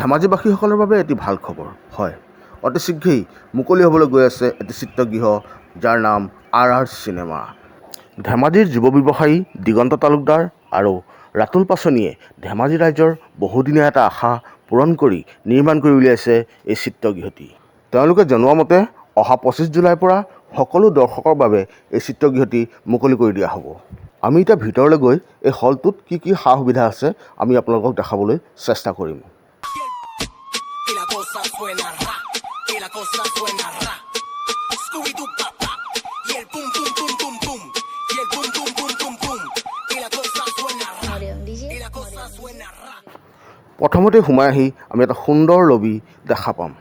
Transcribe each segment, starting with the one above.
ধেমাজিবাসীসকলৰ বাবে এটি ভাল খবৰ হয় অতি শীঘ্ৰেই মুকলি হ'বলৈ গৈ আছে এটি চিত্ৰগৃহ যাৰ নাম RR চিনেমা। ধেমাজিৰ যুৱ ব্যৱসায়ী দিগন্ত তালুকদাৰ আৰু ৰাতুল পাচনিয়ে ধেমাজি ৰাইজৰ বহুদিনীয়া এটা আশা পূৰণ কৰি নিৰ্মাণ কৰি উলিয়াইছে এই চিত্ৰগৃহটি। তেওঁলোকে জনোৱা মতে অহা 25 জুলাইৰ পৰা সকলো দৰ্শকৰ বাবে এই চিত্ৰগৃহটি মুকলি কৰি দিয়া হ'ব। আমি এতিয়া ভিতৰলৈ গৈ এই হলটোত কি কি সা সুবিধা আছে আমি আপোনালোকক দেখাবলৈ চেষ্টা কৰিম। প্ৰথমতে সোমাই আহি আমি এটা সুন্দৰ লবি দেখা পাম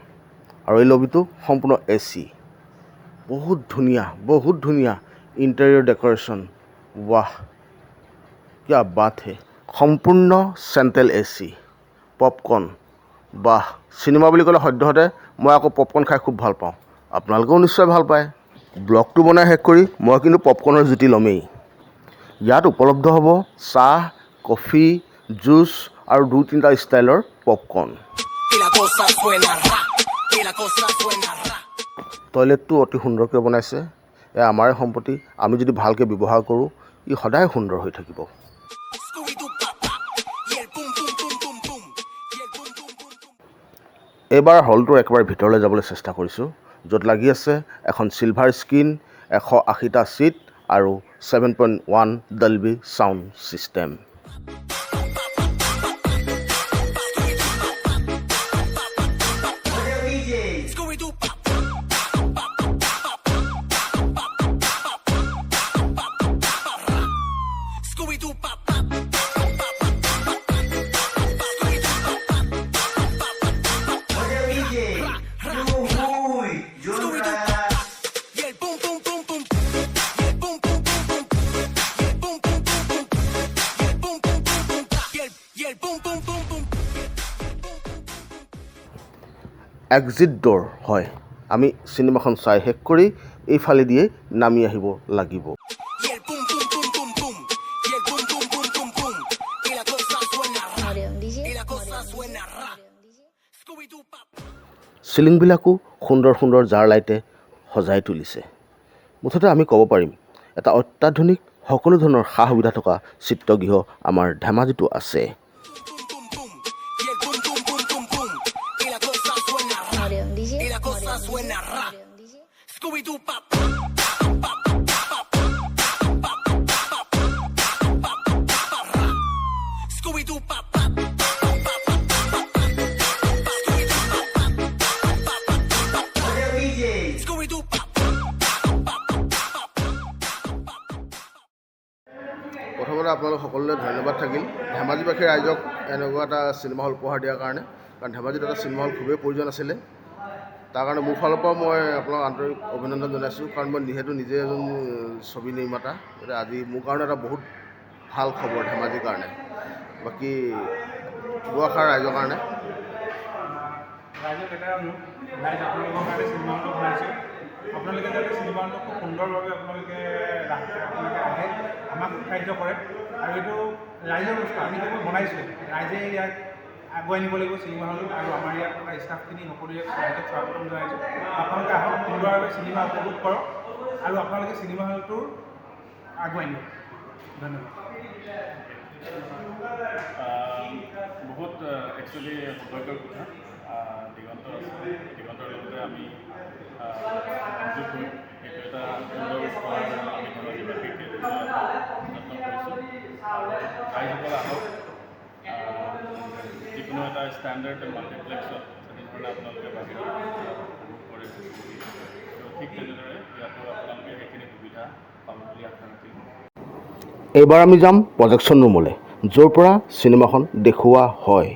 আৰু এই লবিটো সম্পূৰ্ণ AC। বহুত ধুনীয়া ইণ্টেৰিয়ৰ ডেকৰেশ্যন। ৱাহ কিয়া বাত হে। সম্পূৰ্ণ চেণ্ট্ৰেল AC, পপকৰ্ণ। বাহ, চিনেমা বুলি ক'লে সদ্যহতে মই আকৌ পপকৰ্ণ খাই খুব ভাল পাওঁ। আপোনালোকেও নিশ্চয় ভাল পায়। ব্লগটো বনাই শেষ কৰি মই কিন্তু পপকৰ্ণৰ জুতি ল'মেই। ইয়াত উপলব্ধ হ'ব চাহ, কফি, জুচ আৰু 2-3টা ষ্টাইলৰ পপকৰ্ণ। টয়লেটটো অতি সুন্দৰকৈ বনাইছে। এয়া আমাৰে সম্পত্তি, আমি যদি ভালকৈ ব্যৱহাৰ কৰোঁ ই সদায় সুন্দৰ হৈ থাকিব। এইবাৰ হলটোৰ একেবাৰে ভিতৰলৈ যাবলৈ চেষ্টা কৰিছোঁ, য'ত লাগি আছে এখন চিলভাৰ স্ক্ৰীন, 180টা ছিট আৰু 7.1 Dolby sound system. Exit door হয়, আমি চিনেমাখন চাই শেষ কৰি এইফালেদিয়ে নামি আহিব লাগিব। চিলিংবিলাকো সুন্দৰ জাৰ লাইটে সজাই তুলিছে। মুঠতে আমি ক'ব পাৰিম এটা অত্যাধুনিক সকলো ধৰণৰ সা সুবিধা থকা চিত্ৰগৃহ আমাৰ ধেমাজিতো আছে। প্ৰথমতে আপোনালোক সকলোলৈ ধন্যবাদ থাকিল ধেমাজিবাসী ৰাইজক এনেকুৱা এটা চিনেমা হল উপহাৰ দিয়াৰ কাৰণে, কাৰণ ধেমাজিত এটা চিনেমা হল খুবেই প্ৰয়োজন আছিলে। তাৰ কাৰণে মোৰ ফালৰ পৰা মই আপোনাক আন্তৰিক অভিনন্দন জনাইছোঁ, কাৰণ মই নিজে এজন ছবি নিৰ্মাতা। গতিকে আজি মোৰ কাৰণে এটা বহুত ভাল খবৰ ধেমাজিৰ কাৰণে। বাকী দুআষাৰ ৰাইজৰ কাৰণে। আপোনালোকে যাতে চিনেমা হলটো খুব সুন্দৰভাৱে আপোনালোকে আহে, আমাক উৎসাহিত কৰে। আৰু এইটো ৰাইজৰ বস্তু, আমি কেৱল বনাইছোঁ, ৰাইজে ইয়াক আগুৱাই নিব লাগিব চিনেমা হল। আৰু আমাৰ ইয়াত থকা ষ্টাফখিনি সকলোৱে ৰাইজক স্বাগতম জনাইছোঁ। আপোনালোকে আহক, সুন্দৰভাৱে চিনেমা উপভোগ কৰক আৰু আপোনালোকে চিনেমা হলটো আগুৱাই নিয়ক। ধন্যবাদ। বহুত একচুৱেলি সৌভাগ্যৰ কথা। দিগন্তৰ লগতে আমি সংযোগ কৰি এইটো এটা সুন্দৰ উপহাৰ আমি ধেমাজিবাসীকে যত্ন কৰিছোঁ। ৰাইজসকল আহক, যিকোনো এটা ষ্টেণ্ডাৰ্ড মাল্টিপ্লেক্সত যেনেধৰণে আপোনালোকে বাহিৰত উপভোগ কৰে, ঠিক তেনেদৰে ইয়াতো আপোনালোকে সেইখিনি সুবিধা পাব বুলি আশা ৰাখিলোঁ। এইবাৰ আমি যাম প্ৰজেকশ্যন ৰুমলৈ, য'ৰ পৰা চিনেমাখন দেখুওৱা হয়।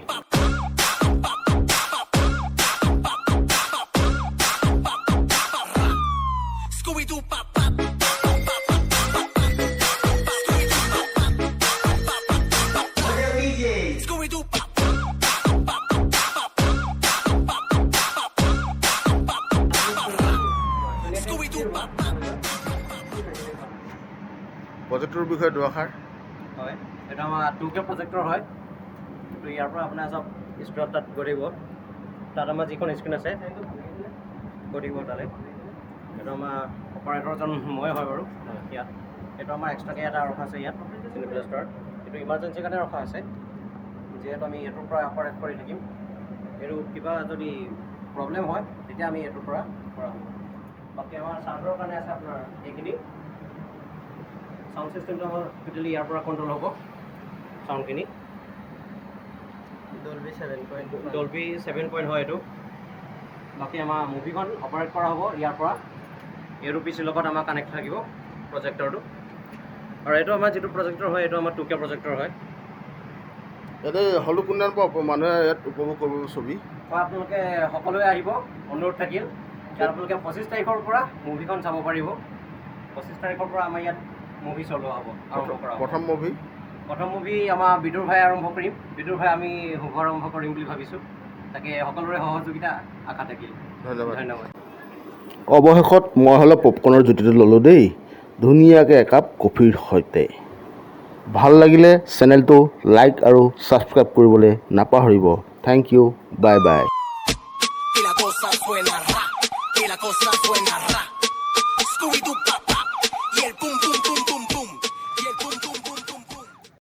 প্ৰজেক্টৰ বিষয়ে দুআষাৰ। হয়, এটা আমাৰ 2K প্ৰজেক্টৰ হয়। তো ইয়াৰ পৰা আপোনাৰ চব স্ক্ৰীণত তাত গৈ থাকিব। তাত আমাৰ যিখন স্ক্ৰীণ আছে গৈ থাকিব তালৈ। এইটো আমাৰ অপাৰেটৰজন মই হয় বাৰু ইয়াত। এইটো আমাৰ এক্সট্ৰাকৈ এটা ৰখা আছে ইয়াত চিনিপ্লাষ্টাৰ। এইটো ইমাৰ্জেঞ্চিৰ কাৰণে ৰখা আছে, যিহেতু আমি এইটোৰ পৰা অপাৰেট কৰি থাকিম। এইটো কিবা যদি প্ৰব্লেম হয় তেতিয়া আমি এইটোৰ পৰা কৰা হ'ব। বাকী আমাৰ চাউণ্ডৰ কাৰণে আছে আপোনাৰ এইখিনি। চাউণ্ড ছিষ্টেমটো আমাৰ টোটেলি ইয়াৰ পৰা কণ্ট্ৰল হ'ব। চাউণ্ডখিনি ডলবি 7 হয় এইটো। বাকী আমাৰ মুভিখন অপাৰেট কৰা হ'ব ইয়াৰ পৰা। এইটো পিচিৰ লগত আমাৰ কানেক্ট থাকিব প্ৰজেক্টৰটো। আৰু এইটো আমাৰ যিটো প্ৰজেক্টৰ হয় এইটো আমাৰ 2K প্ৰজেক্টৰ হয়। ইয়াতে হলো কোনদিনাৰ পৰা মানুহে ইয়াত উপভোগ কৰিব ছবি? হয়, আপোনালোকে সকলোৱে আহিব, অনুৰোধ থাকিল। ইয়াত আপোনালোকে 25 তাৰিখৰ পৰা মুভিখন চাব পাৰিব। 25 তাৰিখৰ পৰা আমাৰ ইয়াত মুভি চলোৱা হ'ব, আৰম্ভ কৰা হ'ব। প্ৰথম মুভি আমাৰ বিদুৰ ভাই আৰম্ভ কৰিম। বিদুৰ ভাই আমি শুভাৰম্ভ কৰিম বুলি ভাবিছোঁ। তাকে সকলোৰে সহযোগিতা আশা থাকিল। ধন্যবাদ। অৱশেষত মই অলপ পপকৰ্নৰ জুতিটো ল'লোঁ দেই, ধুনীয়াকৈ একাপ কফিৰ সৈতে। ভাল লাগিলে চেনেলটো লাইক আৰু ছাবস্ক্ৰাইব কৰিবলৈ নাপাহৰিব। Thank you, bye bye. Que la cosa suena ra, que la cosa suena ra. Scooby-Doo, pa, pa, y el pum, pum, pum, pum, pum.